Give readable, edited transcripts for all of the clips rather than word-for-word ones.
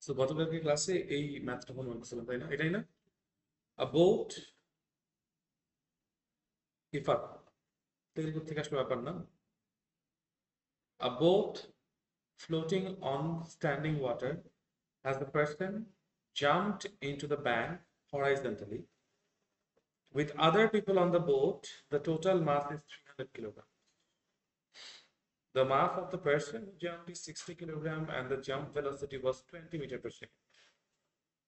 So গতকালকে ক্লাসে এই ম্যাথটা মনে করছিলাম, তাই না? এটাই না? আ বোট ইফার থেকে থেকে আসলে ব্যাপার না। A boat floating on standing water as the person jumped into the bank horizontally. With other people on the boat, the total mass is 300 kilograms. The mass of the person who jumped is 60 kilograms and the jump velocity was 20 meters per second.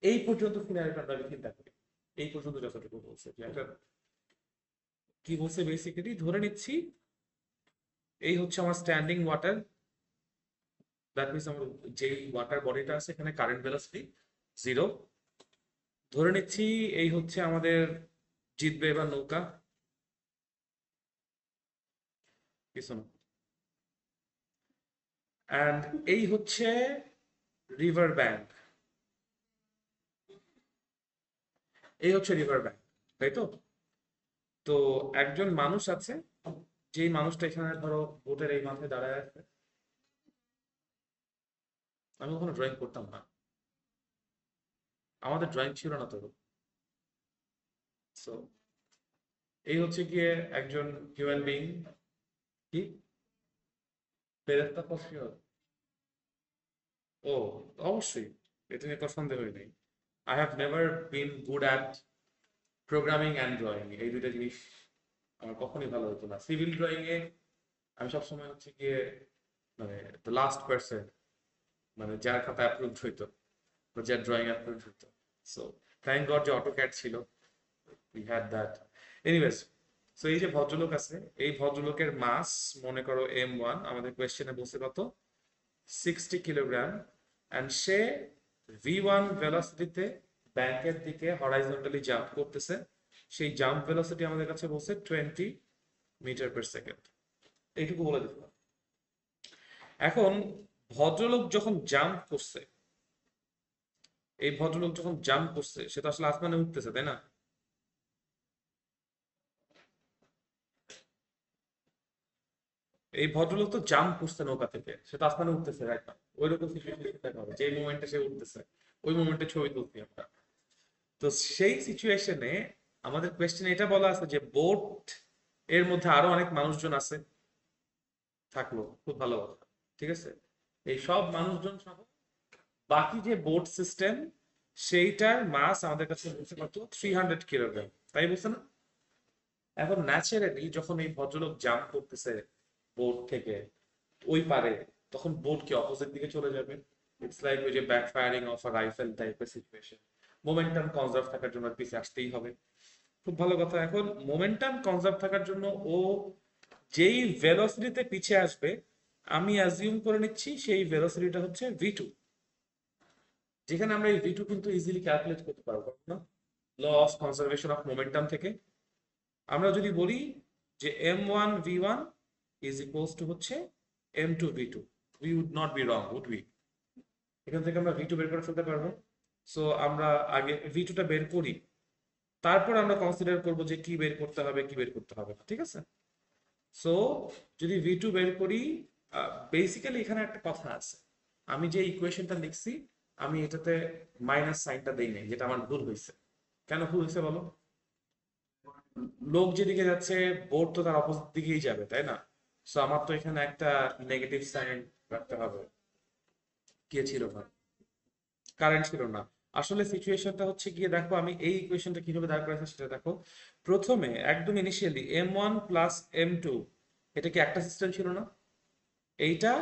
এই পর্যন্ত সিনারিটা আমরা চিন্তা করি। এই পর্যন্ত যতটুকু বলছে যে একটা কি বলছে, বেসিক্যালি ধরে নিচ্ছি এই হচ্ছে আমার স্ট্যান্ডিং ওয়াটার। দ্যাট মিনস আমার যেই ওয়াটার বডিটা আছে এখানে কারেন্ট ভেলোসিটি 0। ধরে নিচ্ছি এই হচ্ছে আমাদের জিতবে এবার নৌকা, কিছু না। অ্যান্ড এই হচ্ছে রিভার ব্যাংক, এই হচ্ছে রিভার ব্যাংক, তাই তো? তো একজন মানুষ আছে, যেই মানুষটা এখানে ধরো বোটের এই মাথায় দাঁড়ায় আছে। আমি কখনো ড্রয়িং করতাম না, আমাদের ড্রয়িং ছিল না তো। সো এই হচ্ছে গিয়ে একজন হিউম্যান বিং। কি ফেরেশতা ফর শিওর? ও অবশ্যই, এটা নিয়ে কোনো সন্দেহ নেই। I have never been good at programming and drawing, এই দুইটা জিনিস আমার কখনোই ভালো হতো না। সিভিল ড্রয়িং এ আমি সবসময় হচ্ছে গিয়ে মানে দ্য লাস্ট পার্সন, মানে যার খাতা অ্যাপ্রুভ হইতো বা যার ড্রয়িং অ্যাপ্রুভ হইতো। সো থ্যাংক গড যে অটোক্যাড ছিল, we had that. Anyways, so এই যে ভদ্রলোক আছে, এই ভদ্রলোকের মাস মনে করো M1, আমাদের কোয়েশ্চেনে বলছে কত, 60 কিলোগ্রাম। অ্যান্ড সে V1 ভেলোসিটিতে ব্যাংকের দিকে হরাইজন্টালি জাম্প করতেছে। সেই জাম্প ভেলোসিটি আমাদের কাছে বলছে 20 মিটার পার সেকেন্ড। এইটুকু বলে দিলাম। এখন ভদ্রলোক যখন জাম্প করছে, এই ভদ্রলোক যখন জাম্প করছে সে তো আসলে আসমানে উঠতেছে, তাই না? এই ভদ্রলোক তো জাম্প করছে নৌকা থেকে, সে তো আসমানে উঠতেছে, রাইট না? ওই রকম সিচুয়েশন দেখা হবে, যে মোমেন্টে সে উঠতেছে ওই মোমেন্টে ছবি তুলছি আমরা। তো সেই সিচুয়েশনে আমাদের কোয়েশ্চেন এটা বলা আছে যে বোট এর মধ্যে আরো অনেক মানুষজন আছে, থাকলো, খুব ভালো কথা, ঠিক আছে। এই সব মানুষজন সহ বাকি যে বোট সিস্টেম, সেইটার মাস আমাদের কাছে বলছে কত, 300 কিলোগ্রাম, তাই বলছে না? এখন ন্যাচারালি যখন এই ভদ্রলোক জাম্প করতেছে বোট থেকে ওই পারে, তখন বোট কি অপোজিট দিকে চলে যাবে? ইটস লাইক ওই যে back firing of a rifle টাইপের সিচুয়েশন। মোমেন্টাম কনজার্ভ থাকার জন্য পিছিয়ে আসতেই হবে। খুব ভালো কথা। এখন মোমেন্টাম কনজার্ভ থাকার জন্য ও যেই ভেলোসিটিতে পিছিয়ে আসবে, আমি অ্যাজিউম করে নিচ্ছি সেই ভেলোসিটিটা হচ্ছে V2। যেখানে আমরা এই V2 কিন্তু ইজিলি ক্যালকুলেট করতে পারবো না, law of conservation of momentum থেকে। আমরা যদি বলি যে M1 V1 is equals two হচ্ছে M2 V2, we would not be wrong, would we? এখান থেকে আমরা V2 বের করে ফেলতে পারবো। সো আমরা আগে V2টা বের করি, তারপর আমরা কনসিডার করবো যে কি বের করতে হবে কি বের করতে হবে না, ঠিক আছে? সো যদি V2 বের করি, বেসিক্যালি এখানে একটা কথা আছে। আমি যে ইকুয়েশনটা লিখছি, আমি এটাতে মাইনাস সাইনটা দেই নাই, যেটা আমার ভুল হয়েছে। কেন ভুল হয়েছে বলো? লোক যেদিকে যাচ্ছে বোর্ড তো তার অপোজিট দিকেই যাবে, তাই না? সো আমার তো এখানে একটা নেগেটিভ সাইন রাখতে হবে। কে ছিল না, কারেন্ট ছিল না। আসলে সিচুয়েশনটা হচ্ছে গিয়ে দেখো, আমি এই ইকুয়েশনটা কিভাবে দাঁড় করেছি সেটা দেখো। প্রথমে একদম ইনিশিয়ালি M1 প্লাস M2, এটা কি একটা সিস্টেম ছিল না? এইটা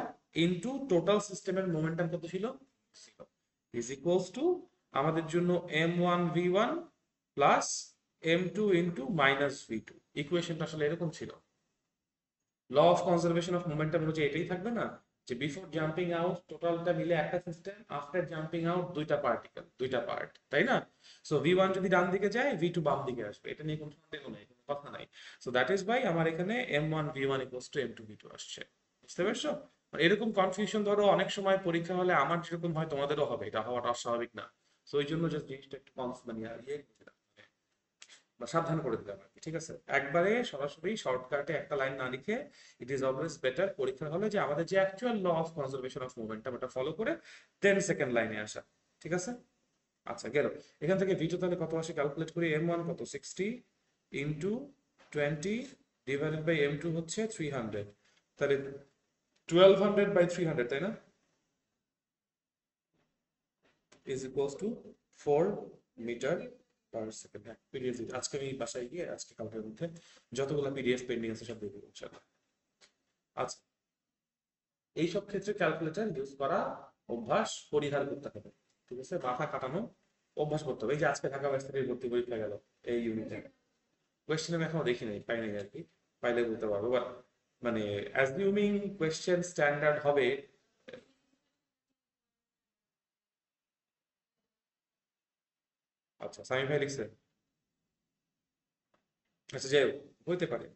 ইনটু টোটাল সিস্টেমের মোমেন্টাম কত ছিল, ইজ ইকুয়ালস টু আমাদের জন্য M1 V1 plus M2 into minus V2। ইকুয়েশনটা আসলে এরকম ছিল। Law of conservation of momentum অনুযায়ী এটাই থাকবে না, যে বিফোর জাম্পিং আউট টোটালটা মিলে একটা সিস্টেম, আফটার জাম্পিং আউট দুইটা পার্টিকেল, দুইটা পার্ট, তাই না? সো V1 যদি ডান দিকে যায় V2 বাম দিকে আসবে, এটা নিয়ে কোনো সন্দেহ নেই, কোনো কথা নাই। সো দ্যাট ইজ বাই আমার এখানে M1 V1 equals to M2 V2 আসছে। বুঝতে পারছো? মানে এরকম কনফিউশন ধরো অনেক সময় পরীক্ষা হলে আমার যেরকম হয় তোমাদেরও হবে, এটা হওয়াটা অস্বাভাবিক না। সো ওই জন্য জাস্ট জিনিসটা একটু মানে বা সাবধান করে দিলাম আর কি, ঠিক আছে? একবারে সরাসরি শর্টকাটে একটা লাইন না লিখে ইট ইজ অলওয়েজ বেটার পরীক্ষার হলে যে আমাদের যে actual law of conservation of momentum এটা ফলো করে দেন সেকেন্ড লাইনে আসা। ঠিক আছে? আচ্ছা গেল। এখান থেকে v2 তাহলে কত আসে ক্যালকুলেট করি। m1 কত 60 ইন্টু 20 ডিভাইডেড বাই m2 হচ্ছে 300, তাহলে 1200 বাই 300, তাই না? Is equals to 4 metre per second. হ্যাঁ, পিডিএফ দিতে আজকে আমি বাসায় গিয়ে আজকে কালকের মধ্যে যতগুলো পিডিএফ পেন্ডিং আছে সব দিয়ে দেবো ইনশাআল্লাহ। আচ্ছা, এইসব ক্ষেত্রে ক্যালকুলেটর ইউজ করা অভ্যাস পরিহার করতে হবে। ঠিক আছে, মাথা কাটানো অভ্যাস করতে হবে। এই যে আজকে ঢাকা ভার্সিটির ভর্তি পরীক্ষা গেল, এই ইউনিটে কোয়েশ্চেন আমি এখনো দেখি নাই, পাই নাই আর কি, পাইলে বলতে পারবো। বাট মানে অ্যাজিউমিং কোয়েশ্চেন স্ট্যান্ডার্ড হবে। আচ্ছা, সামি ভাই লিখছে। আচ্ছা যাই হোক, হইতে পারে,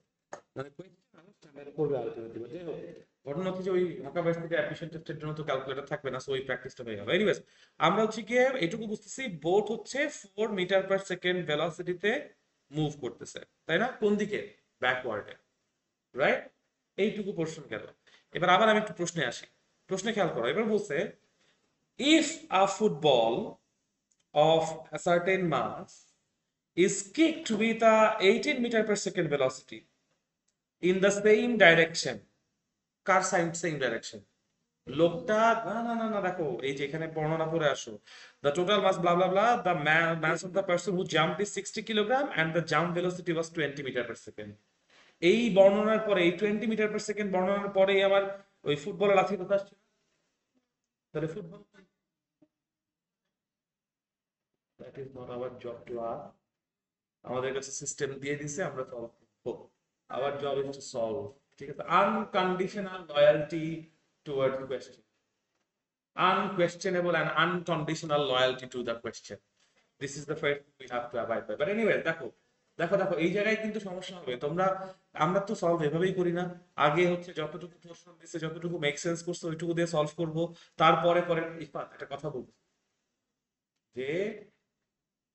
মানে question আরো standard করবে ultimately, যাই হোক। ঘটনা হচ্ছে যে ওই ঢাকা ভার্সিটিতে অ্যাডমিশন টেস্টের জন্য তো ক্যালকুলেটর থাকবে না, সো ওই প্র্যাকটিসটা হয়ে গেল। এনিওয়েজ, আমরা হচ্ছে গিয়ে এটুকু বুঝতেছি বোট হচ্ছে 4 মিটার পার সেকেন্ড ভেলোসিটিতে মুভ করতেছে, তাই না? কোন দিকে? ব্যাকওয়ার্ডে, রাইট? এইটুকু পোর্শন গেল। এবার আবার আমি একটু প্রশ্নে আসি। প্রশ্নে খেয়াল করো, এবার বলছে if a football of a certain mass is kicked with a 18 meter per second velocity in the same direction, car side same direction? লোকটা, না না না না, দেখো এই যে এখানে বর্ণনা পড়ে আসো, the total mass blah blah blah, the mass of the person who jump is 60 kilogram and the jump velocity was 20 metre per second. এই বর্ণনার পরে, এই 20 মিটার পার সেকেন্ড বর্ণনার পরেই আমার ওই ফুটবলের লাথি কথা আসছে। তাহলে football, that is not our job to ask. আমাদের কাছে সিস্টেম দিয়ে দিছে, আমরা সলভ করব। Hour job is to solve. ঠিক আছে, unconditional loyalty towards question, unquestionable and unconditional loyalty to the question. This is the first thing we have to abide by. But anyway, দেখো দেখো দেখো, এই জায়গায় কিন্তু সমস্যা হবে। তোমরা, আমরা তো সলভ এভাবেই করি না। আগে হচ্ছে যতটুকু প্রশ্ন দিচ্ছে, যতটুকু মেক সেন্স করছে ওইটুকু দিয়ে সলভ করব। তারপরে পরে ইফাত একটা কথা বলবো যে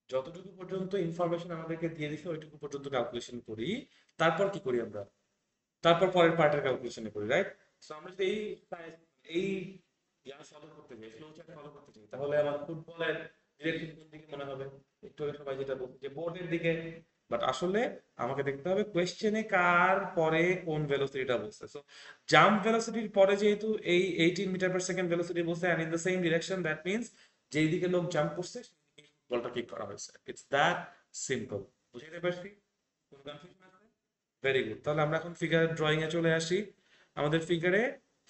যতটুকু পর্যন্ত ইনফরমেশন আমাদেরকে দিয়ে দিছে ওইটুকু পর্যন্ত ক্যালকুলেশন করি। তারপর কি করি আমরা? তারপর পরের পার্টের ক্যালকুলেশনে করি, রাইট? সো আমরা যদি এই ইয়া ফলো করতে চাই, ফ্লো চার্ট ফলো করতে চাই, তাহলে আমার ফুটবলের ডিরেকশন কোন দিকে মনে হবে? একটু আগে সবাই যেটা বলছে যে বোর্ডের দিকে। বাট আসলে আমাকে দেখতে হবে কোয়েশ্চেনে কার পরে কোন ভেলোসিটিটা বলছে। সো জাম্প ভেলোসিটির পরে যেহেতু এই 18 মিটার পার সেকেন্ড ভেলোসিটি বলছে and in the same direction, that means যেই দিকে লোক জাম্প করছে সেই দিকে বলটা কিক করা হয়েছে। It's that simple. বুঝতে পারছি? কোনো কনফিউশন আছে? Very good. তাহলে আমরা এখন ফিগার ড্রয়িং এ চলে আসি। আমাদের ফিগারে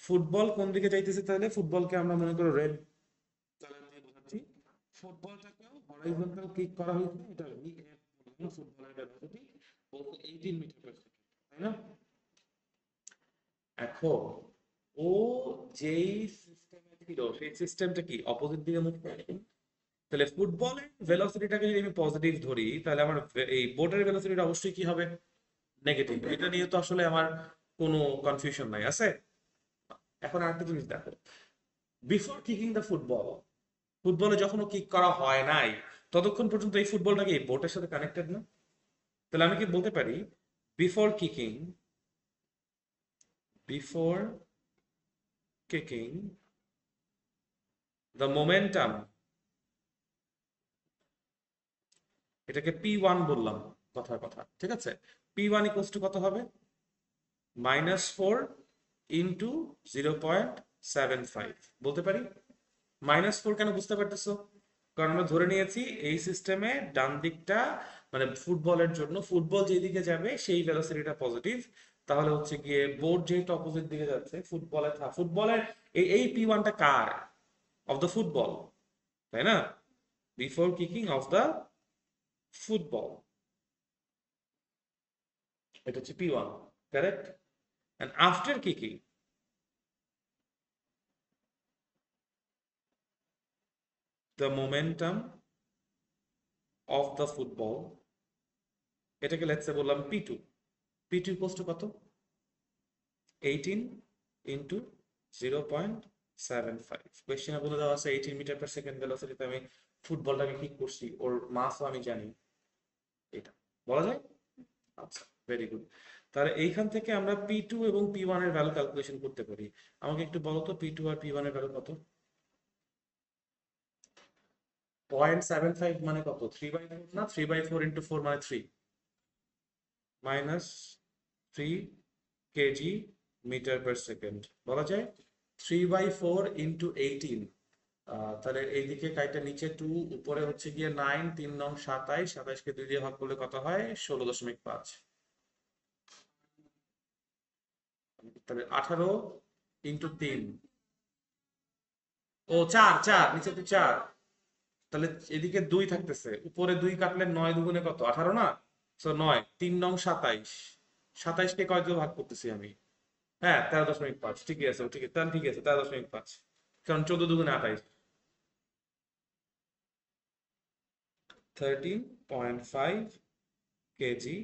ফুটবল কোন দিকে যাইতেছে? তাহলে ফুটবলকে আমরা মনে করো রেড কালার দিয়ে বোঝাচ্ছি। ফুটবলটাকেও হরাইজন্টাল কিক করা হয়েছে, এটা VF বললাম। ফুটবলের ভেলোসিটি বলতে 18 মিটার পার সেকেন্ড, তাই না? এখন ও যেই সিস্টেমে ছিল সেই সিস্টেমটা কি অপোজিট দিকে মুভ করে। তাহলে ফুটবলের ভেলোসিটিটাকে যদি আমি পজিটিভ ধরি, তাহলে আমার এই বোটের ভেলোসিটিটা অবশ্যই কি হবে? নেগেটিভ। এটা নিয়ে তো আসলে আমার কোনো কনফিউশন নাই, আছে? এখন আরেকটা জিনিস দেখো, বিফোর কিকিং দ্য ফুটবল, ফুটবলে যখন কিক করা হয় নাই ততক্ষণ পর্যন্ত এই ফুটবলটা কি বোটের সাথে কানেক্টেড না? তাহলে আমি কি বলতে পারি before kicking, before kicking the momentum, এটাকে P1 বললাম কথার কথা, ঠিক আছে? P1 ইকুয়ালস টু কত হবে? -4 ইন্টু 0.75 বলতে পারি। -4 কেন বুঝতে পারতেছো? কারণ আমরা ধরে নিয়েছি এই সিস্টেমে ডান দিকটা, মানে ফুটবলের জন্য ফুটবল যেদিকে যাবে সেই ভেলোসিটিটা পজিটিভ। তাহলে হচ্ছে গিয়ে বোর্ড যেহেতু অপোজিট দিকে যাচ্ছে, ফুটবলের এই P1টা কার? অফ দ্য ফুটবল, তাই না? Before kicking of the football, এটা হচ্ছে P1, correct? And after kicking the momentum of the football, এটাকে লেটস সে বললাম P2। P2 ইকুয়ালস টু কত? 18 ইন্টু 0.75। কোয়েশ্চেনে বলে দেওয়া আছে 18 মিটার পার সেকেন্ড ভেলোসিটিতে আমি ফুটবলটাকে কিক করছি, ওর মাসও আমি জানি, এটা বলা যায়। আচ্ছা, ভেরি গুড। তাহলে এইখান থেকে আমরা P2 এবং P1 এর ভ্যালু ক্যালকুলেশন করতে পারি। আমাকে একটু বলো তো P2 আর P1 এর ভ্যালু কত? 0.75 মানে কত? 3/4 না? 3/4 ইন্টু 4 মানে 3 minus 3 K G metre per second বলা যায়। 3/4 ইন্টু 18, তাহলে এইদিকে কাইটা নিচে 2, উপরে হচ্ছে গিয়ে 9, 3 নং 27, 27কে 2 দিয়ে ভাগ করলে কত হয়? 16.5। তাহলে 18 ইন্টু 3, ও 4, 4 নিচে তো 4, তাহলে এদিকে 2 থাকতেছে, উপরে 2 কাটলে 9 দুগুণে কত? 18 না? সো 9, 3 নং 27, 27কে কয় দিয়ে ভাগ করতেছি আমি? হ্যাঁ, 13.5, ঠিকই আছে, ঠিক আছে, তাহলে ঠিক আছে 13.5, কারণ 14 দুগুণে 28। 13.5 কেজি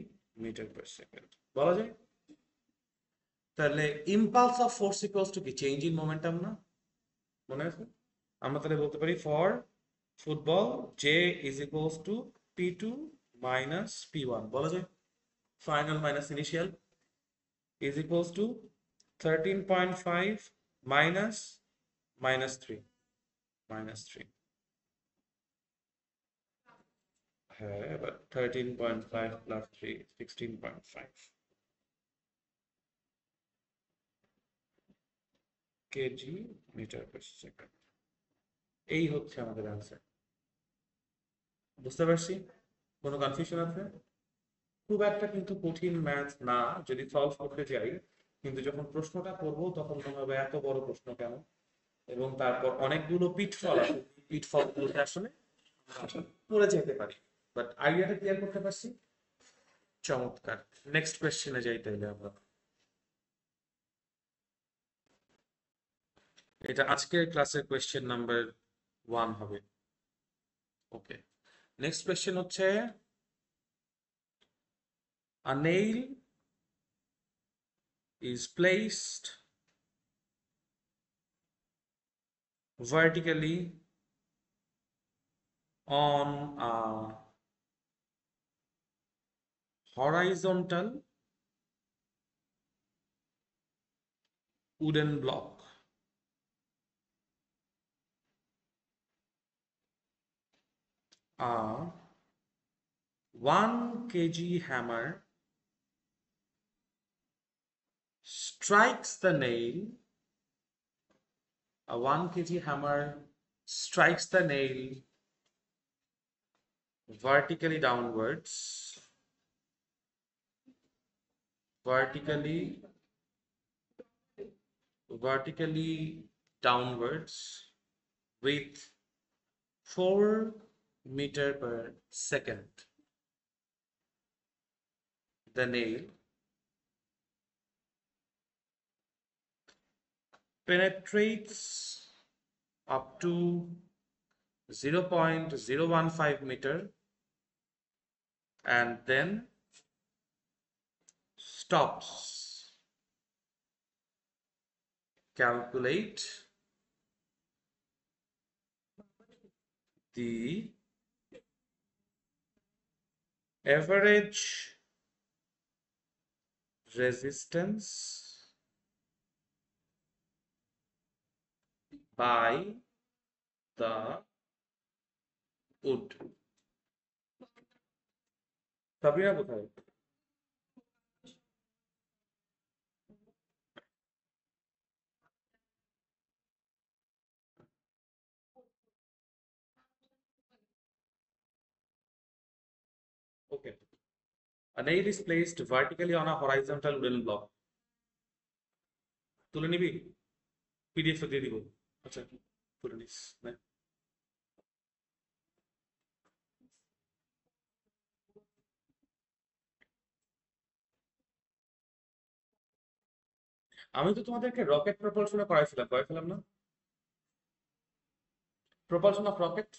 মিটার পার সেকেন্ড বলা যায়। তাহলে impulse of force equals to কি? চেঞ্জ ইন মোমেন্টাম না? মনে আছে? আমরা তাহলে বলতে পারি for football J is equals to P2 minus P1 বলা যায়। Final minus initial is equals to 13.5 minus -3 হ্যাঁ, এবার 13.5 plus 3, 16.5 K G metre per second. এই হচ্ছে আমাদের আনসার। বুঝতে পারছি? কোনো কনফিউশন আছে? খুব একটা কিন্তু কঠিন ম্যাথ না যদি সলভ করতে যাই, কিন্তু যখন প্রশ্নটা করব তখন মনে হবে এত বড় প্রশ্ন কেন, এবং তারপর অনেকগুলো পিটফল আছে, পিটফল গুলোতে আসলে পড়ে যেতে পারি। বাট আইডিয়াটা ক্লিয়ার করতে পারছি। চমৎকার। নেক্সট কোয়েশ্চেনে যাই তাইলে আমরা। এটা আজকের ক্লাসের কোয়েশ্চেন নাম্বার 1 হবে। ওকে, নেক্সট কোয়েশ্চেন হচ্ছে a nail is placed vertically on a horizontal wooden block. A 1 kg hammer strikes the nail. A 1 kg hammer strikes the nail vertically downwards, vertically downwards with 4 meter per second. The nail penetrates up to 0.015 meter and then stops. Calculate the average resistance by the wood. Sabina কোথায়? Okay. A nail is placed vertically on a horizontal wooden block. তুলে নিবি? PDF দিয়ে দিব। আচ্ছা, তুলে নিস। নে। আমি তো তোমাদেরকে রকেট প্রপালশনে করাইছিলাম না? Propulsion of rocket.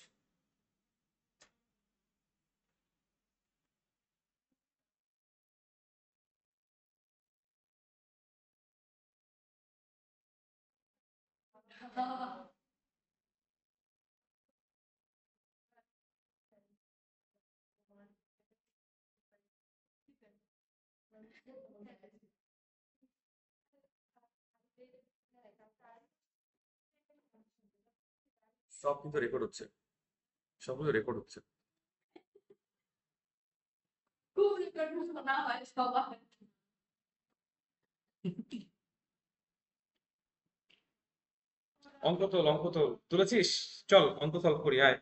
সব কিন্তু রেকর্ড হচ্ছে। সবগুলো রেকর্ড হচ্ছে। খুব রেকর্ড শোনা হয় সবার। অঙ্ক তো তুলেছিস, চল অঙ্ক সলভ করি আয়।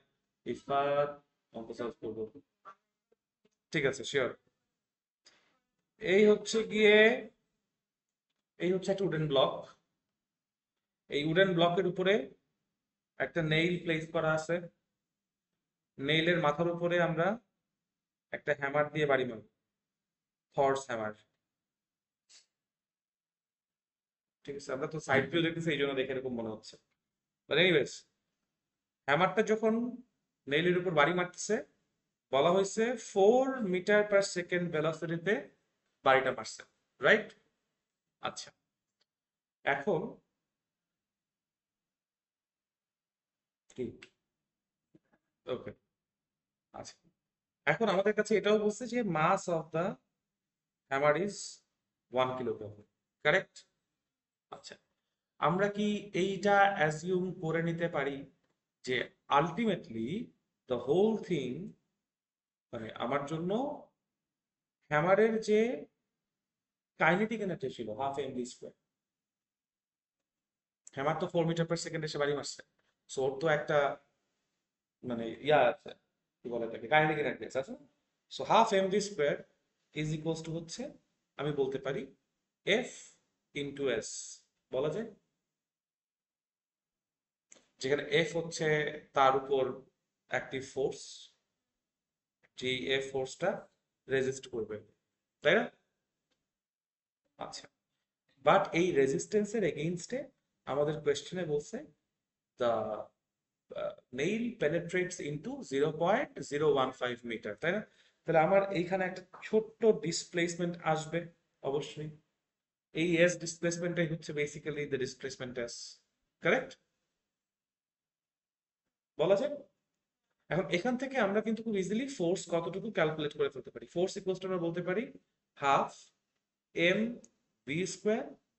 ইফাত, অঙ্ক সলভ করবো। ঠিক আছে, শিওর। এই হচ্ছে গিয়ে, এই হচ্ছে একটা উডেন ব্লক। এই উডেন ব্লকের উপরে একটা নেইল প্লেস করা আছে। নেইলের মাথার উপরে আমরা একটা হ্যামার দিয়ে বাড়ি মারব, হর্স হ্যামার। ঠিক আছে, আমরা তো সাইড ভিউ দেখতেছি এই জন্য দেখে এরকম মনে হচ্ছে। বাট এনিওয়েজ, হ্যামারটা যখন নেইলের উপর বাড়ি মারতেছে, বলা হয়েছে 4 মিটার/সেকেন্ড ভেলোসিটিতে বাড়িটা মারছে, রাইট? আচ্ছা, এখন কি, ওকে, আচ্ছা, এখন আমাদের কাছে এটাও বলছে যে mass of the hammer is 1 kilogram, correct? আচ্ছা, আমরা কি এইটা অ্যাজিউম করে নিতে পারি যে আলটিমেটলি দ্য হোল থিং, মানে আমার জন্য হ্যামারের যে কাইনেটিক এনার্জি ছিল 1/2 mv², হ্যামার তো 4 মিটার/সেকেন্ড এসে বাড়ি মারছে, সো ওর তো একটা মানে ইয়া আছে, কি বলে এটাকে, কাইনেটিক এনার্জি আছে। So 1/2 mv² is equals two হচ্ছে, আমি বলতে পারি এফ ইন্টু এস, বলা যায়, যেখানে এফ হচ্ছে তার উপর অ্যাক্টিভ ফোর্স, যে এফ ফোর্সটা রেজিস্ট করবে, তাই না? আচ্ছা, বাট এই রেজিস্ট্যান্সের এগেইনস্টে আমাদের কোয়েশ্চেনে বলছে দ্য নেইল পেনেট্রেটস ইনটু 0.015 মিটার, তাই না? তাহলে আমার এইখানে একটা ছোট্ট ডিসপ্লেসমেন্ট আসবে অবশ্যই। এই এস ডিসপ্লেসমেন্টটাই হচ্ছে basically the displacement S, correct? বলা যায়। এখন এখান থেকে আমরা কিন্তু খুব ইজিলি ফোর্স কতটুকু ক্যালকুলেট করে ফেলতে পারি। ফোর্স ইকুয়ালস টু আমরা বলতে পারি 1/2 mv²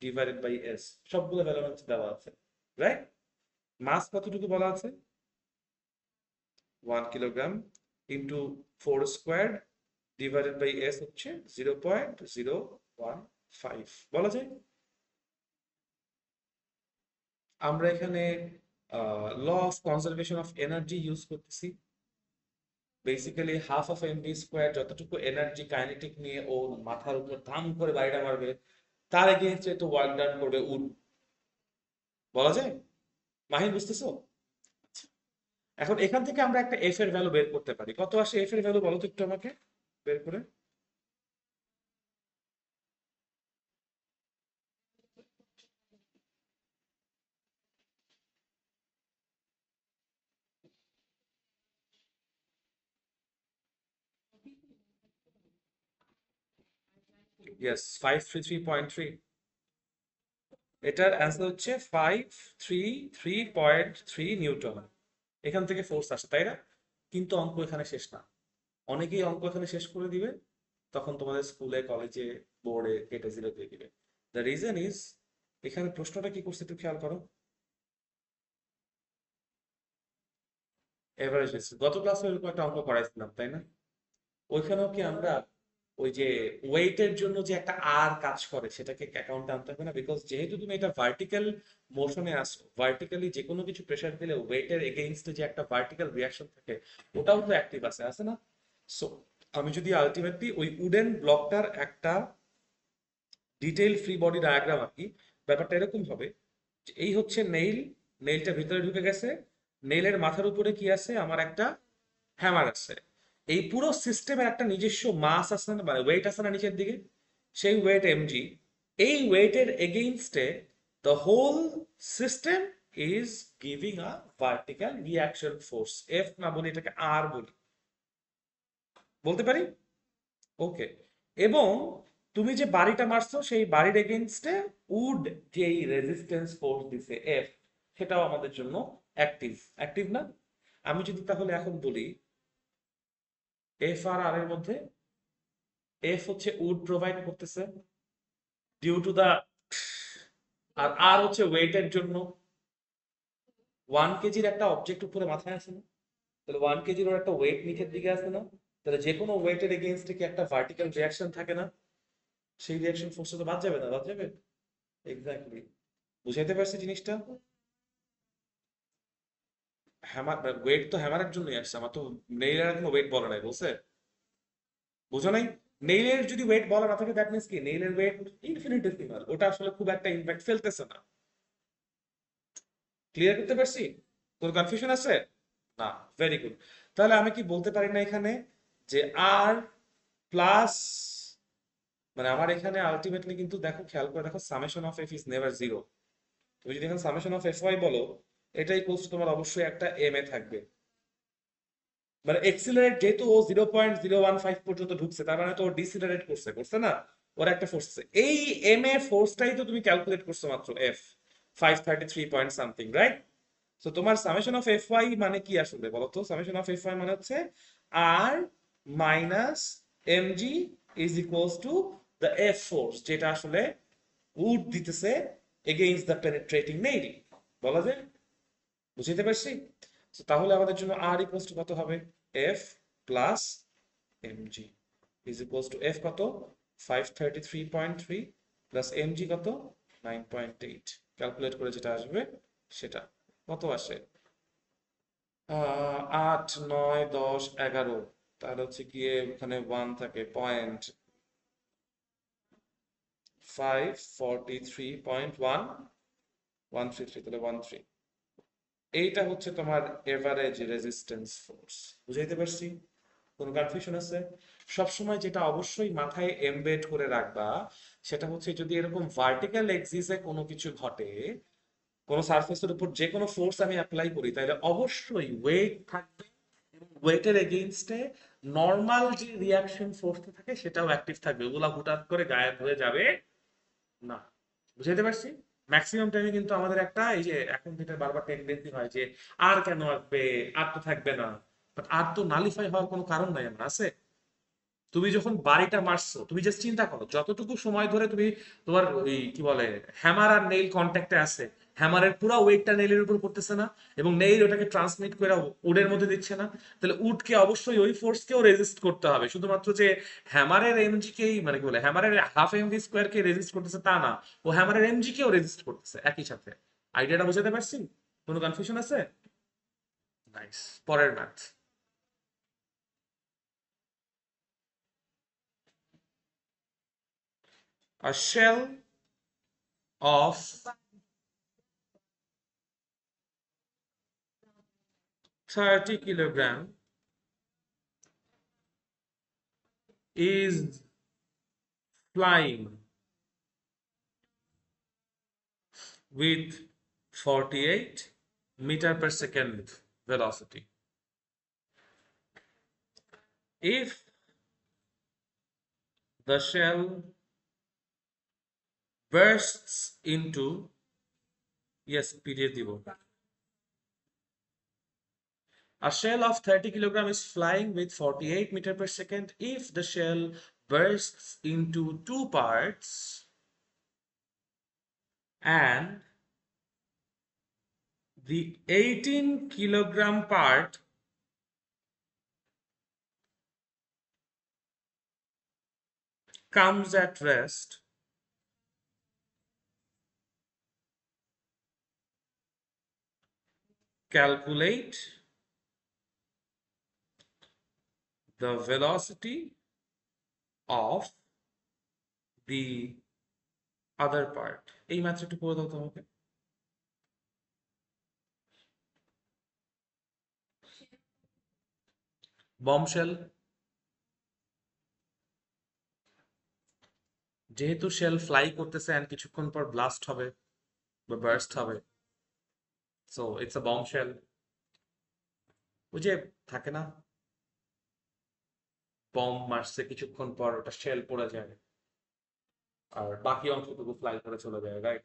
ডিভাইডেড বাই এস, সবগুলো ভ্যালু দেওয়া আছে, রাইট? মাস কতটুকু বলা আছে, 1 kilogram into 4² divided by S হচ্ছে 0.015 বলা যায়। আমরা এখানে law of conservation of energy use করতেছি। বেসিক্যালি 1/2 mv² যতটুকু এনার্জি কাইনেটিক নিয়ে ও মাথার উপর ধাম করে বাড়িটা মারবে, তার এগেইনস্টে তো ওয়ার্ক ডান করবে উড, বলা যায়। মাহিন, বুঝতেছো? এখন এখান থেকে আমরা একটা এফ এর ভ্যালু বের করতে পারি। কত আসে এফ এর ভ্যালু বলো তো একটু আমাকে, বের করে। ইয়েস, 533.3। এটার অ্যান্সার হচ্ছে 533.3 নিউটন। এখান থেকে ফোর্স আসে, তাই না? কিন্তু অঙ্ক এখানে শেষ না। অনেকেই অঙ্ক এখানে শেষ করে দিবে, তখন তোমাদের স্কুলে কলেজে বোর্ডে কেটে জিরো দিয়ে দিবে। দ্য রিজন ইজ, এখানে প্রশ্নটা কি করছে একটু খেয়াল করো। এভারেজ গত ক্লাসে এরকম একটা অঙ্ক করাইছিলাম, তাই না? ওইখানেও কি আমরা ওই যে ওয়েটের জন্য যে একটা আর কাজ করে সেটাকে অ্যাকাউন্টে আনতে হবে না? বিকজ যেহেতু তুমি এটা ভার্টিক্যাল মোশনে আসো, ভার্টিক্যালি যে কোনো কিছু প্রেসার দিলে ওয়েটের এগেইনস্টে যে একটা ভার্টিক্যাল রিয়াকশন থাকে, ওটাও তো অ্যাক্টিভ আছে না? সো আমি যদি আলটিমেটলি ওই উডেন ব্লকটার একটা ডিটেইল ফ্রি বডি ডায়াগ্রাম আঁকি, ব্যাপারটা এরকম হবে যে এই হচ্ছে নেইল, নেইলটা ভিতরে ঢুকে গেছে, নেইলের মাথার উপরে কি আছে, আমার একটা হ্যামার আছে। এই পুরো সিস্টেমের একটা নিজস্ব মাস আছে না, মানে ওয়েট আছে না নিচের দিকে, সেই ওয়েট এমজি। এই ওয়েটের এগেইনস্টে the whole system is giving a vertical reaction force, F না বলি, এটাকে আর বলি, বলতে পারি? ওকে। এবং তুমি যে বাড়িটা মারছো সেই বাড়ির এগেইনস্টে উড যে রেজিস্ট্যান্স ফোর্স দিছে এফ, সেটাও আমাদের জন্য অ্যাক্টিভ, অ্যাক্টিভ না? আমি যদি তাহলে এখন বলি এফ আর আর এর মধ্যে, এফ হচ্ছে উড প্রোভাইড করতেছে ডিউ টু দা, আর আর হচ্ছে ওয়েটের জন্য। 1 কেজির একটা অবজেক্ট উপরে মাথায় আসে না, তাহলে 1 কেজির ওর একটা ওয়েট নিচের দিকে আছে না? তাহলে যে কোনো ওয়েটের এগেইনস্টে কি একটা ভার্টিক্যাল রিয়াকশন থাকে না? সেই রিয়াকশন ফোর্সটা তো বাদ যাবে না, বাদ যাবে? এক্স্যাক্টলি। বুঝাইতে পারছি জিনিসটা? হ্যামার ওয়েট তো হ্যামারের জন্যই আসছে, আমার তো নেইলের কোনো ওয়েট বলে নাই, বলছে? বুঝো নাই? নেইলের যদি ওয়েট বলা না থাকে দ্যাট মিন্স কি নেইলের ওয়েট ইনফিনিটেসিমাল, ওটা আসলে খুব একটা ইম্প্যাক্ট ফেলতেছে না। ক্লিয়ার করতে পারছি? তোর কনফিউশন আছে? না। Very good. তাহলে আমি কি বলতে পারি না এখানে যে আর প্লাস, মানে আমার এখানে আলটিমেটলি কিন্তু দেখো, খেয়াল করে দেখো, summation of F is never zero. তুমি যদি এখানে সামেশন অফ এফ ওয়াই বলো, এটাই ইকুয়ালস টু তোমার অবশ্যই একটা এম এ থাকবে। মানে এক্সিলারেট যেহেতু ও 0.015 পর্যন্ত ঢুকছে, তার মানে তো ও ডিসিলারেট করছে, করছে না? ওর একটা ফোর্স আছে, এই এম এ ফোর্সটাই তো তুমি ক্যালকুলেট করছো মাত্র এফ 533 পয়েন্ট সামথিং, রাইট? তো তোমার সামেশন অফ এফ ওয়াই মানে কি আসলে বলো তো? সামেশন অফ এফ ওয়াই মানে হচ্ছে আর minus M G is equals to the F force, যেটা আসলে উড দিতেছে এগেইনস্ট দ্য পেনিট্রেটিং নেইল, বলা যায়? বুঝতে পারছি? তো তাহলে আমাদের জন্য আর ইকুয়ালস টু কত হবে? F plus M G is equals to F কত? 533.3 প্লাস এম জি কত? 9.8। ক্যালকুলেট করে যেটা আসবে সেটা কত আসে? 8 9 10 11। তাহলে হচ্ছে গিয়ে ওখানে 1 থাকে, 0.543.1 তাহলে 13। এইটা হচ্ছে তোমার এভারেজ রেজিস্ট্যান্স ফোর্স। বুঝাইতে পারছি? কোনো কনফিউশন আছে? সবসময় যেটা অবশ্যই মাথায় এমবেড করে রাখবা, সেটা হচ্ছে যদি এরকম ভার্টিক্যাল এক্সিসে কোনো কিছু ঘটে, কোনো সারফেসের উপর যে কোনো ফোর্স আমি অ্যাপ্লাই করি, তাহলে অবশ্যই ওয়েট থাকবে, এবং ওয়েটের এগেইনস্টে নর্মাল যে রিয়াকশন ফোর্সটা থাকে সেটাও অ্যাক্টিভ থাকবে, ওগুলা হুটহাট করে গায়েব হয়ে যাবে না। বুঝাইতে পারছি? ম্যাক্সিমাম টাইমে কিন্তু আমাদের একটা এই যে এখন যেটা বারবার টেন্ডেন্সি হয় যে আর কেন আসবে, আর তো থাকবে না। বাট আর তো নালিফাই হওয়ার কোনো কারণ নাই, আমার আছে? তুমি যখন বাড়িটা মারছো, তুমি জাস্ট চিন্তা করো যতটুকু সময় ধরে তুমি তোমার ওই কি বলে হ্যামার আর নেইল কন্ট্যাক্টে আছে, হ্যামারের পুরো ওয়েটটা নেইলের উপর পড়তেছে না, এবং নেইল ওটাকে ট্রান্সমিট করে উডের মধ্যে দিচ্ছে না? তাহলে উডকে অবশ্যই ওই ফোর্সকেও রেজিস্ট করতে হবে, শুধুমাত্র যে হ্যামারের এমজি কেই, মানে কি বলে হ্যামারের হাফ এমভি স্কোয়ার কে রেজিস্ট করতেছে তা না, ও হ্যামারের এমজি কেও রেজিস্ট করতেছে একই সাথে। আইডিয়াটা বুঝাতে পারছি? কোনো কনফিউশন আছে? নাইস। পরের math. A shell of 30 kilogram is flying with 48 meter per second velocity. If the shell bursts into, yes, PDF দিব. A shell of 30 kilogram is flying with 48 meter per second. If the shell bursts into two parts and the 18 kilogram part comes at rest, calculate the velocity of the other part. এই ম্যাথটা একটু করে দাও তো আমাকে। Bombshell, যেহেতু shell fly করতেছে and কিছুক্ষণ পর ব্লাস্ট হবে বা বার্স্ট হবে, সো ইটস আ বম্বশেল। ওই যে থাকে না, বম্ব মারছে কিছুক্ষণ পর ওটা শেল পড়ে যায় আর বাকি অংশটুকু ফ্লাই করে চলে যায়, রাইট?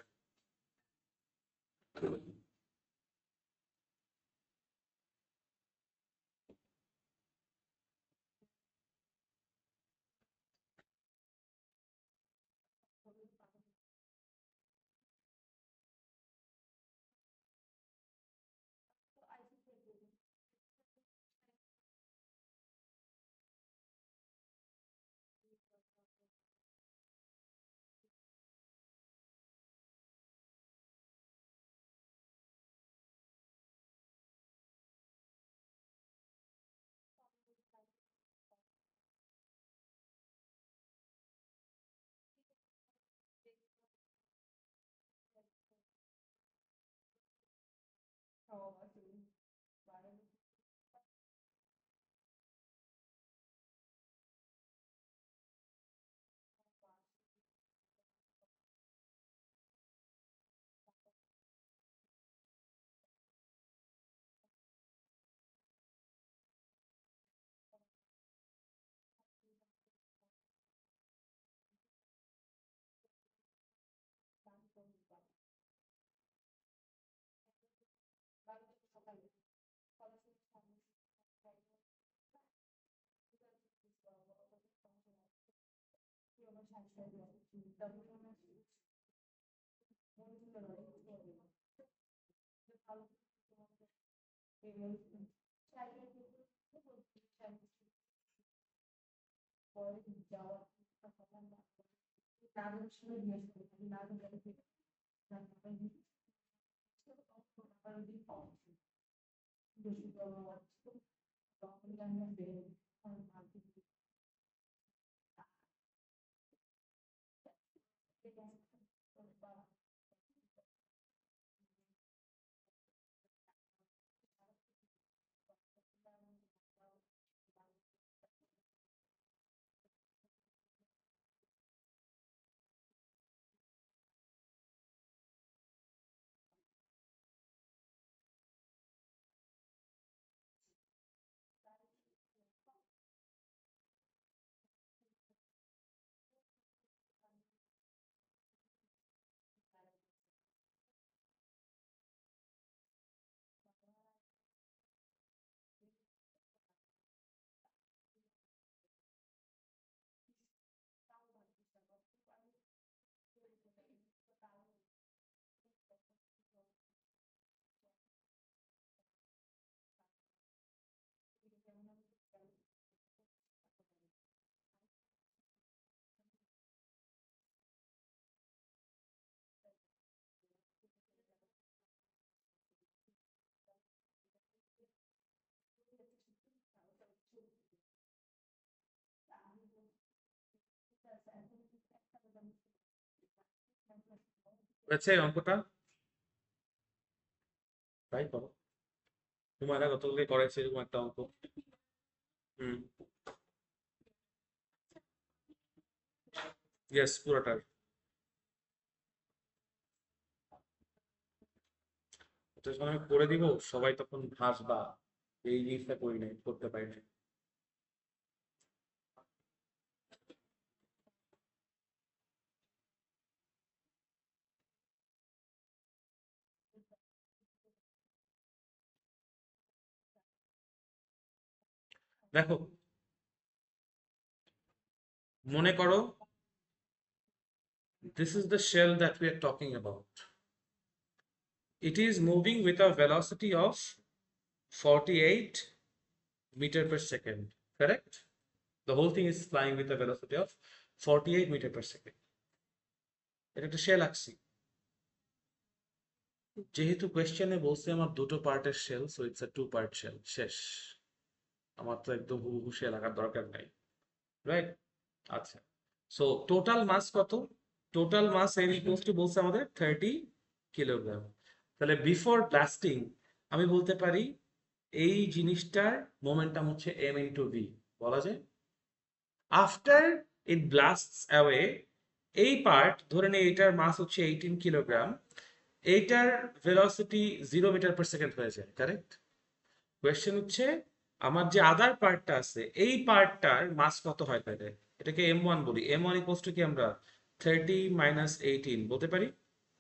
হয়েছে অঙ্কটা? তাই করো। তোমার গতকালকে করেছে এরকম একটা অঙ্ক। হুম। ইয়েস, পুরোটার। তো যখন আমি করে দিব সবাই তখন হাসবা, এই জিনিসটা করি নাই, করতে পারি নাই। দেখো, মনে করো this is the shell that we are talking about. It is moving with a velocity of 48 meter per second, correct? The whole thing is flying with a velocity of 48 meter per second. এটা একটা shell আঁকছি। যেহেতু কোয়েশ্চেনে বলছে আমার দুটো পার্টের shell, so it's a two part shell. শেষ। আমার তো একদম হুবহু শেল আঁকার দরকার নাই, রাইট? আচ্ছা, সো টোটাল মাস কত? টোটাল মাস এর ইকুয়ালস টু বলছে আমাদের 30 কিলোগ্রাম। তাহলে বিফোর ব্লাস্টিং আমি বলতে পারি এই জিনিসটার মোমেন্টাম হচ্ছে m ইন্টু ভি, বলা যায়। আফটার ইট ব্লাস্টস অ্যাওয়ে, এই পার্ট ধরে নিই এটার মাস হচ্ছে 18 কিলোগ্রাম, এইটার ভেলোসিটি 0 মিটার পার সেকেন্ড হয়ে যায়, কারেক্ট? কোয়েশ্চেন হচ্ছে আমার যে আদার পার্টটা আছে এই পার্টটার মাস কত হয় তাহলে? এটাকে m1 বলি। m1 ইকুয়ালস টু কি আমরা 30 মাইনাস 18 বলতে পারি,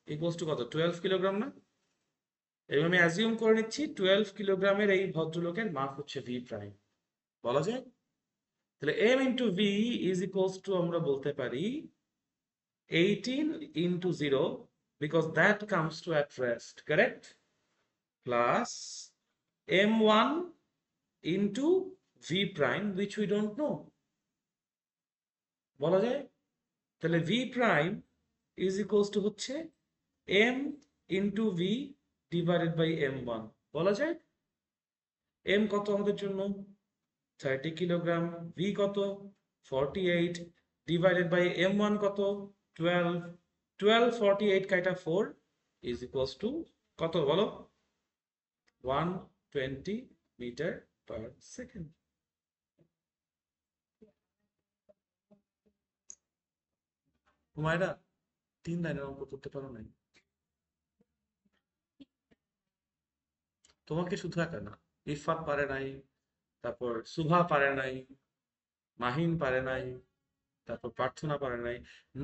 ইকুয়ালস টু কত? 12 কিলোগ্রাম না? এবং আমি অ্যাজিউম করে নিচ্ছি 12 কিলোগ্রামের এই ভদ্রলোকের মাস হচ্ছে ভি প্রাইম, বলা যায়। তাহলে m into V is equals two আমরা বলতে পারি 18 into 0 because that comes to at rest, correct? Plus m1 into v prime which we don't know, বলা যায়। তাহলে v prime is equals to হচ্ছে m into v divided by m1, বলা যায়। m কত আমাদের জন্য? 30 কিলোগ্রাম। v কত? 48 divided by m1 কত? 12। 12 48 কাটা 4 is equals to কত বলো? 120 মিটার পার সেকেন্ড। হুমায়রা 3 লাইনের অঙ্ক করতে পারো নাই? তোমাকে শুধু একা না, ইরফাত পারে নাই, তারপর সুভা পারে নাই, মাহিন পারে নাই, তারপর প্রার্থনা পারে নাই।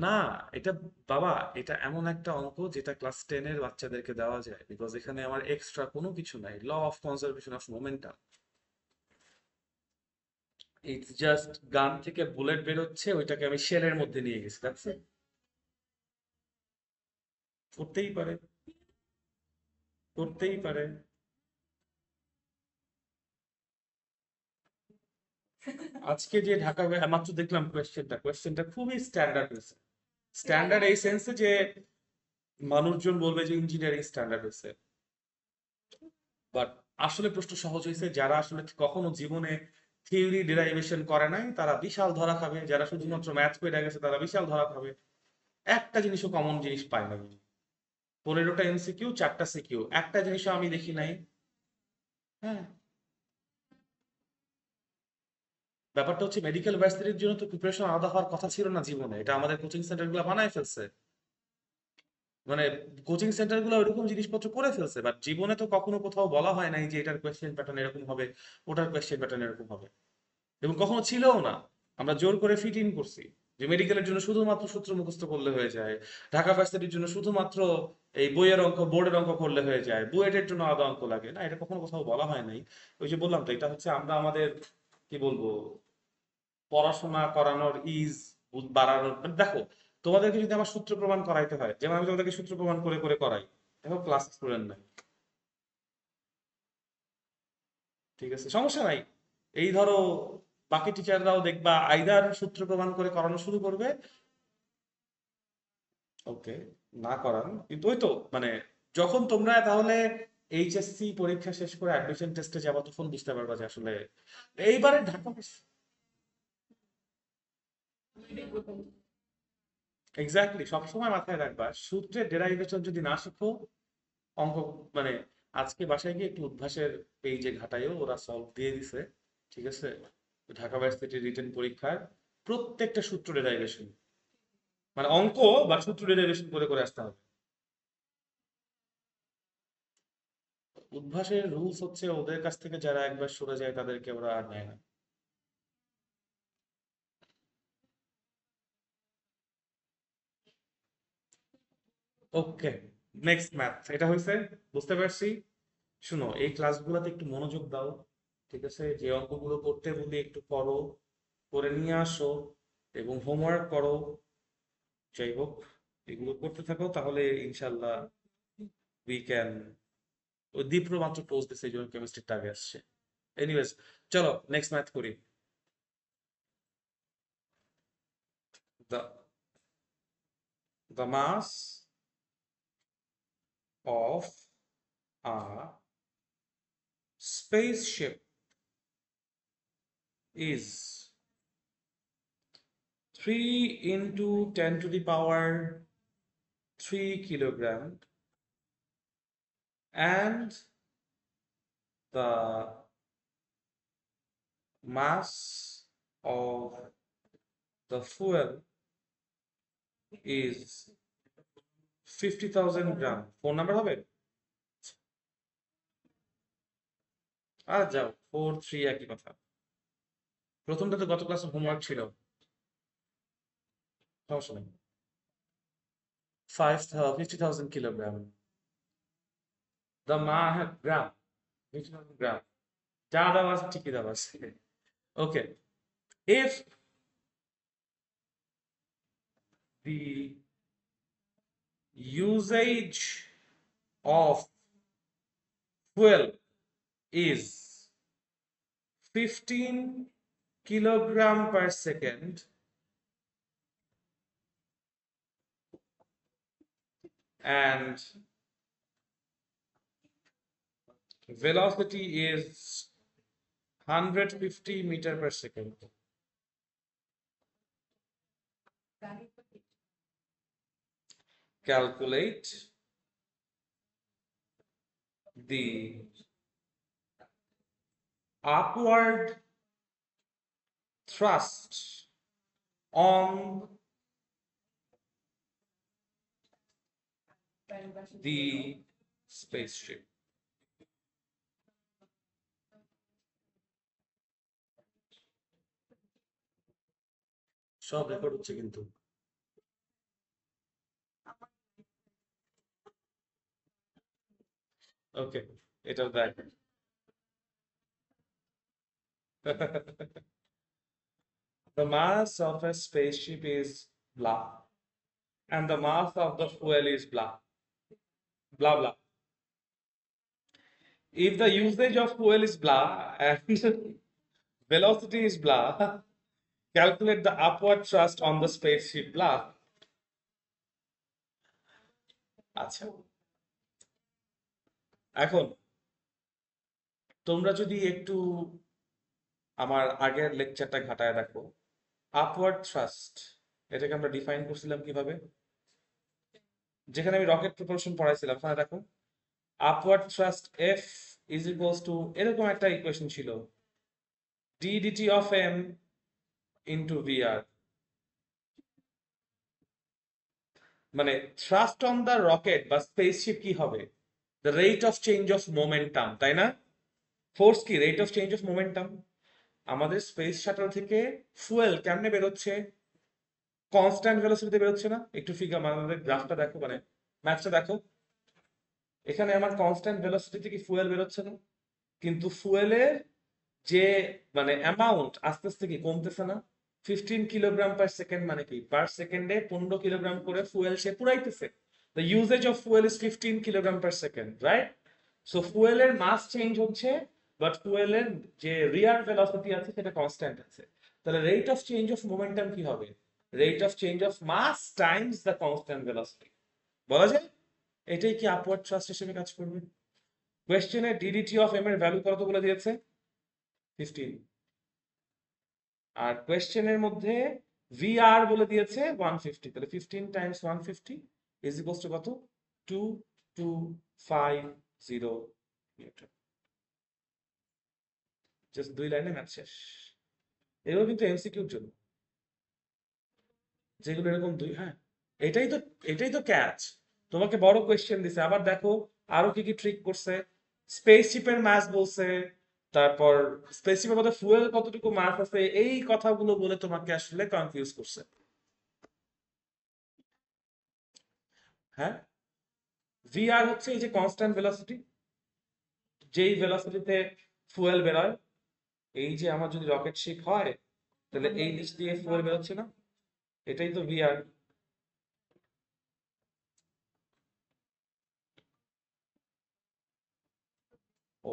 না, এটা বাবা, এটা এমন একটা অঙ্ক যেটা ক্লাস 10 এর বাচ্চাদেরকে দেওয়া যায়, বিকজ এখানে আমার এক্সট্রা কোনো কিছু নাই। Law of conservation of momentum, it's just gun থেকে বুলেট বেরোচ্ছে, ওইটাকে আমি শেলের মধ্যে নিয়ে গেছি, দ্যাটস ইট। করতেই পারে, করতেই পারে। আজকে যে ঢাকা মাত্র দেখলাম কোয়েশ্চেনটা খুবই স্ট্যান্ডার্ড হয়েছে। স্ট্যান্ডার্ড এই সেন্সে যে মানুষজন বলবে যে ইঞ্জিনিয়ারিং স্ট্যান্ডার্ড হয়েছে, বাট আসলে প্রশ্ন সহজ হয়েছে। যারা আসলে কখনো জীবনে থিওরি ডেরাইভেশন করে নাই তারা বিশাল ধরা খাবে, যারা শুধুমাত্র ম্যাথ পেয়ে গেছে তারা বিশাল ধরা খাবে। একটা জিনিসও কমন জিনিস পায় না। 15টা এমসিকিউ, 4টা সিকিউ, একটা জিনিসও আমি দেখি নাই। হ্যাঁ, ব্যাপারটা হচ্ছে মেডিকেল ভার্সিটির জন্য তো প্রিপারেশন আলাদা হওয়ার কথা ছিল না জীবনে, এটা আমাদের কোচিং সেন্টার গুলো বানায় ফেলছে। মানে কোচিং সেন্টার গুলো ওইরকম জিনিসপত্র করে ফেলছে, বাট জীবনে তো কখনো কোথাও বলা হয় নাই যে এটার কোয়েশ্চেন প্যাটার্ন এরকম হবে, ওটার কোয়েশ্চেন প্যাটার্ন এরকম হবে, এবং কখনো ছিলও না। আমরা জোর করে ফিট ইন করছি যে মেডিকেলের জন্য শুধুমাত্র সূত্র মুখস্থ করলে হয়ে যায়, ঢাকা ভার্সিটির জন্য শুধুমাত্র এই বইয়ের অঙ্ক, বোর্ডের অঙ্ক করলে হয়ে যায়, বুয়েটের জন্য আলাদা অঙ্ক লাগে না, এটা কখনো কোথাও বলা হয় নাই। ওই যে বললাম তো, এটা হচ্ছে আমরা আমাদের কি বলবো, পড়াশোনা করানোর ইজ বাড়ানোর, মানে দেখো, তোমাদেরকে যদি আমার সূত্র প্রমাণ করাইতে হয়, যেমন আমি তোমাদেরকে সূত্র প্রমাণ করে করে করাই, দেখো ক্লাস স্টুডেন্ট নাই, ঠিক আছে, সমস্যা নাই। এই ধরো বাকি টিচাররাও দেখবা আইদার সূত্র প্রমাণ করে করানো শুরু করবে। ওকে, না করান, কিন্তু ওই তো মানে যখন তোমরা তাহলে এইচএসসি পরীক্ষা শেষ করে অ্যাডমিশন টেস্টে যাবা তখন বুঝতে পারবা যে আসলে এইবারে ঢাকা, এক্স্যাক্টলি, সবসময় মাথায় রাখবা সূত্রের ডেরাইভেশন যদি না শিখো, অঙ্ক মানে আজকে বাসায় গিয়ে একটু উদ্ভাসের পেজে ঘাটায়ও, ওরা সলভ দিয়ে দিছে, ঠিক আছে, ঢাকা ভার্সিটির রিটেন পরীক্ষার প্রত্যেকটা সূত্র ডেরাইভেশন, মানে অঙ্ক বা সূত্র ডেরাইভেশন করে করে আসতে হবে। উদ্ভাসের রুলস হচ্ছে ওদের কাছ থেকে যারা একবার সরে যায় তাদেরকে ওরা আর নেয় না। ওকে, নেক্সট ম্যাথ, এটা হয়েছে, বুঝতে পারছি। শুনো, এই ক্লাসগুলোতে একটু মনোযোগ দাও, ঠিক আছে, যে অঙ্কগুলো করতে বলি একটু করো, করে নিয়ে আসো, এবং হোমওয়ার্ক করো। যাই হোক, এগুলো করতে থাকো তাহলে ইনশাল্লাহ উই ক্যান। ওই দীপ্র মাত্র পোস্ট দিচ্ছে এই জন্য কেমিস্ট্রিটা আগে আসছে। এনিওয়েজ, চলো নেক্সট ম্যাথ করি। The the mass of a spaceship is 3 into 10 to the power 3 kilogram, and the mass of the fuel is 50,000 gram. Phone number হবে? আর যাও, 4 3 একই কথা। প্রথমটা তো গত ক্লাসে হোমওয়ার্ক ছিল, সমস্যা নেই। 50,000 কিলোগ্রাম, দ্য মা, হ্যাঁ গ্রাম, 50,000 গ্রাম, যা দেওয়া আছে ঠিকই দেওয়া আছে। ওকে, if the usage of fuel is 15 kilogram per second, and velocity is 150 meter per second, calculate the upward thrust on the spaceship. সব রেকর্ড হচ্ছে কিন্তু। ওকে, এটাও দেখ। the mass of a spaceship is blah and the mass of the fuel is blah blah blah. If the usage of fuel is blah and velocity is blah, calculate the upward thrust on the spaceship blah. আচ্ছা, এখন তোমরা যদি একটু আমার আগের লেকচারটা ঘাটায় দেখো, upward thrust এটাকে আমরা ডিফাইন করছিলাম কিভাবে, যেখানে আমি রকেট প্রপালশন পড়াইছিলাম ওখানে দেখো upward thrust F is equals to এরকম একটা ইকুয়েশন ছিল, D DT of M into VR. মানে থ্রাস্ট অন দ্য রকেট বা স্পেসশিপ কি হবে, the rate of change of momentum, তাই না? ফোর্স কি rate of change of momentum. আমাদের স্পেস শাটল থেকে ফুয়েল কেমনে বেরোচ্ছে, কনস্ট্যান্ট ভেলোসিটিতে বেরোচ্ছে না? একটু ফিগার আমাদের গ্রাফটা দেখো, মানে ম্যাথটা দেখো, এখানে আমার কনস্ট্যান্ট ভেলোসিটি থেকে ফুয়েল বেরোচ্ছে না, কিন্তু ফুয়েলের যে মানে অ্যামাউন্ট আস্তে আস্তে কি কমতেছে না? 15 কিলোগ্রাম পার সেকেন্ড, মানে কি পার সেকেন্ডে 15 কিলোগ্রাম করে ফুয়েল সে পুরাইতেছে। The usage of fuel is 15 kilogram per second, right? So ফুয়েলের মাস চেঞ্জ হচ্ছে, বাট ফুয়েলের যে রিয়াল ভেলোসিটি আছে সেটা কনস্ট্যান্ট আছে। তাহলে rate of change of momentum কি হবে? Rate of change of mass times the constant velocity. বলা যায় এটাই কি আপওয়ার্ড থ্রাস্ট হিসেবে কাজ করবে। কোয়েশ্চেনে D D T of value কত বলে দিয়েছে? 15। আর কোয়েশ্চেনের মধ্যে ভিআর বলে দিয়েছে 150। তাহলে 15 টাইমস 150 ইজ ইকুয়ালস টু কত? 2250 নিউটন। জাস্ট 2 লাইনে ম্যাথ শেষ। এগুলো কিন্তু এমসিকিউর জন্য, যেগুলো এরকম দুই, হ্যাঁ এটাই তো ক্যাচ। তোমাকে বড় কোয়েশ্চেন দিছে, আবার দেখো আরো কি কি ট্রিক করছে। স্পেসশিপের মাস বলছে, তারপর স্পেসশিপের মধ্যে ফুয়েল কতটুকু মাস আছে, এই কথাগুলো বলে তোমাকে আসলে কনফিউজ করছে। হ্যাঁ, ভিআর হচ্ছে এই যে কনস্ট্যান্ট ভেলোসিটি, যেই ভেলোসিটিতে ফুয়েল বেরোয়। এই যে আমার যদি রকেট শিপ হয় তাহলে এই নিচ দিয়ে ফুয়েল বেরোচ্ছে না, এটাই তো ভিআর। ও,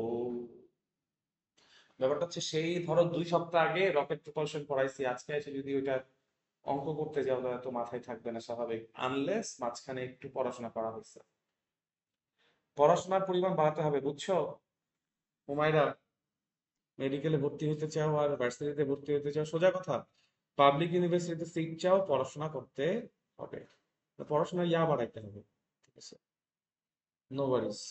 ব্যাপারটা হচ্ছে সেই ধরো 2 সপ্তাহ আগে রকেট প্রপালশন পড়াইছি, আজকে এসে যদি ওইটা অঙ্ক করতে যাও তাহলে তো মাথায় থাকবে না স্বাভাবিক, আনলেস মাঝখানে একটু পড়াশোনা করা হয়েছে। পড়াশোনার পরিমাণ বাড়াতে হবে, বুঝছো হুমায়রা? মেডিকেলে ভর্তি হতে চাও আর ভার্সিটিতে ভর্তি হতে চাও, সোজা কথা, পাবলিক ইউনিভার্সিটিতে সিট চাও, পড়াশোনা করতে হবে। তো পড়াশোনা বাড়াইতে হবে, ঠিক আছে? নো ওয়ারিস।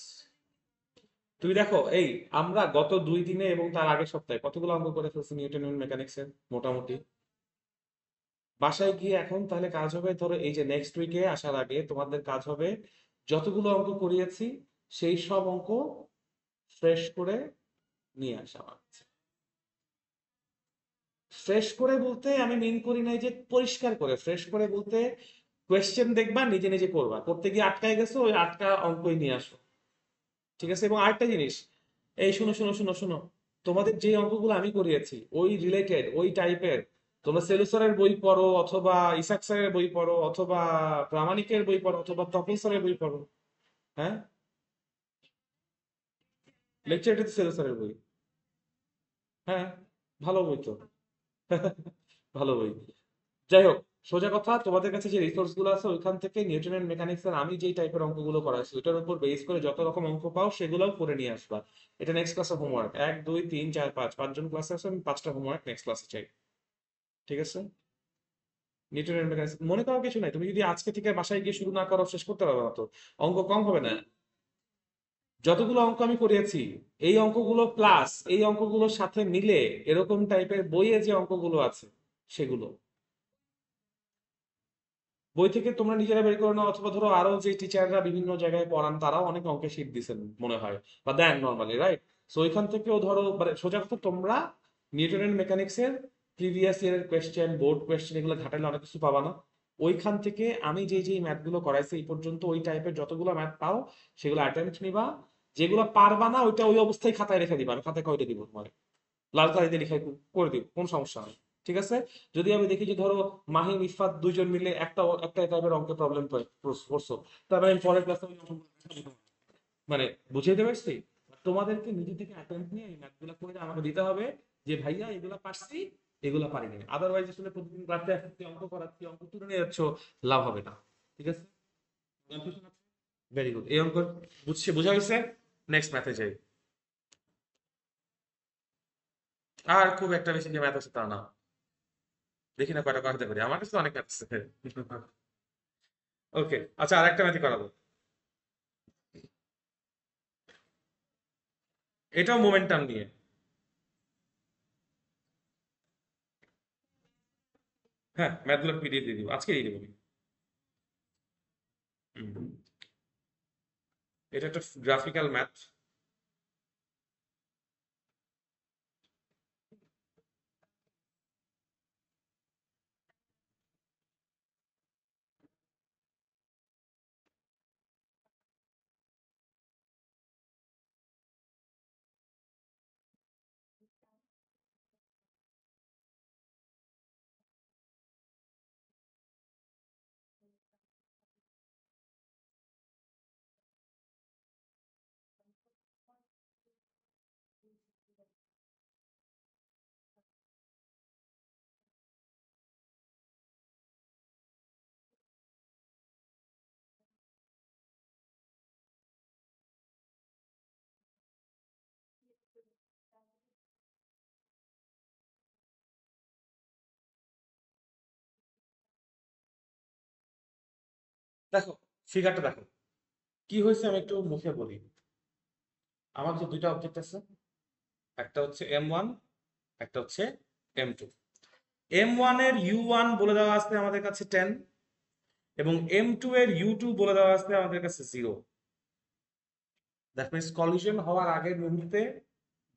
তুমি দেখো এই আমরা গত 2 দিনে এবং তার আগের সপ্তাহে কতগুলো অঙ্ক করে ফেলছি নিউটনিয়ান মেকানিক্সের মোটামুটি। বাসায় গিয়ে এখন তাহলে কাজ হবে, ধরো এই যে নেক্সট উইকে আসার আগে তোমাদের কাজ হবে যতগুলো অঙ্ক করিয়েছি সেই সব অঙ্ক ফ্রেশ করে নিয়ে আসা। আমার ফ্রেশ করে বলতে আমি মিন করি নাই যে পরিষ্কার করে, ফ্রেশ করে বলতে কোয়েশ্চেন দেখবা নিজে নিজে করবা, করতে গিয়ে আটকায় গেছো ওই আটকা অঙ্কই নিয়ে আসো, ঠিক আছে? এবং আরেকটা জিনিস, এই শুনো শুনো শুনো শুনো, তোমাদের যে অঙ্কগুলো আমি করিয়েছি ওই রিলেটেড ওই টাইপের, তোমরা সেলুসারের বই পড়ো অথবা ইসাক স্যারের বই পড়ো অথবা প্রামাণিকের বই পড়ো অথবা তপন স্যারের বই পড়ো। হ্যাঁ, লেকচারটা তো সেলুসারের বই। হ্যাঁ, ভালো বই তো। ভালো বই। যাই হোক, সোজা কথা, তোমাদের কাছে যে রিসোর্স গুলো আছে ওইখান থেকে নিউটনের মেকানিক্স এর আমি যেই টাইপের অঙ্কগুলো করাইছি ওইটার উপর বেস করে যত রকম অঙ্ক পাও সেগুলোও করে নিয়ে আসবা। এটা নেক্সট ক্লাসে হোমওয়ার্ক, 1 2 3 4 5 5জন ক্লাসে আছে, আমি 5টা হোমওয়ার্ক নেক্সট ক্লাসে চাই, ঠিক আছে? নিউটনের মেকানিক্স মনে করার কিছু নাই, তুমি যদি আজকে থেকে বাসায় গিয়ে শুরু না করো শেষ করতে পারবে না তো, অঙ্ক কম হবে না। যতগুলো অঙ্ক আমি করিয়েছি এই অঙ্কগুলো প্লাস এই অঙ্কগুলোর সাথে মিলে এরকম টাইপের বইয়ে যে অঙ্কগুলো আছে সেগুলো বই থেকে তোমরা নিজেরা বের করে নাও, অথবা ধরো আরো যে টিচাররা বিভিন্ন জায়গায় পড়ান তারাও অনেক অঙ্কের শীট দিচ্ছেন মনে হয়, বা দেন নর্মালি, রাইট? সো ওইখান থেকেও ধরো মানে সোজা কথা, তোমরা নিউটনের মেকানিক্স এর প্রিভিয়াস ইয়ারের কোয়েশ্চেন, বোর্ড কোয়েশ্চেন এগুলো ঘাটালে অনেক কিছু পাবা না। ওইখান থেকে আমি যে যে ম্যাথ গুলো করাইছি এই পর্যন্ত ওই টাইপের যতগুলো ম্যাথ পাও সেগুলো অ্যাটেম্পট নিবা, যেগুলো পারবা না ওইটা ওই অবস্থায় খাতায় রেখে দিবা, আমি খাতায় কয়টা দিব তোমার লাল কালি দিয়ে লিখে করে দিব, কোনো সমস্যা নেই। ঠিক আছে? যদি আমি দেখি যে ধরো মাহিম ইফাত দুইজন মিলে একটা একটা টাইপের অঙ্কের প্রবলেম করছো, তারপরে আমি পরের ক্লাসে মানে বুঝাইতে পারছি? তোমাদেরকে নিজে থেকে অ্যাটেম্প নিয়ে এই ম্যাথগুলো করে আমাকে দিতে হবে যে ভাইয়া এগুলা পারছি, এগুলা পারিনি। আদারওয়াইজ আসলে প্রতিদিন ক্লাসে আসতে অঙ্ক করাচ্ছি, অঙ্ক তুলে নিয়ে যাচ্ছ, লাভ হবে না। ঠিক আছে? Very good. এই অঙ্ক বোঝা হয়েছে? নেক্সট ম্যাথে যাই। আর খুব একটা বেশি যে ম্যাথ আছে তা না, দেখি না কয়টা করতে পারি, আমার কাছে তো অনেক ম্যাথ আছে। ওকে, আচ্ছা আর একটা ম্যাথই করাবো। এটাও মোমেন্টাম নিয়ে। হ্যাঁ, ম্যাথগুলো পিডিএফ দিয়ে দিব, আজকে দিয়ে দিব আমি। হুম। এটা একটা গ্রাফিক্যাল ম্যাথ। দেখো, ফিগারটা দেখো কি হয়েছে, আমি একটু মুখে বলি। আমার যে দুইটা অবজেক্ট আছে, একটা হচ্ছে M1, একটা হচ্ছে M2। M1 এর U1 বলে দেওয়া আছে আমাদের কাছে 10, এবং M2 এর U2 বলে দেওয়া আছে আমাদের কাছে 0। দ্যাট মিনস কলিশন হওয়ার আগের মুহূর্তে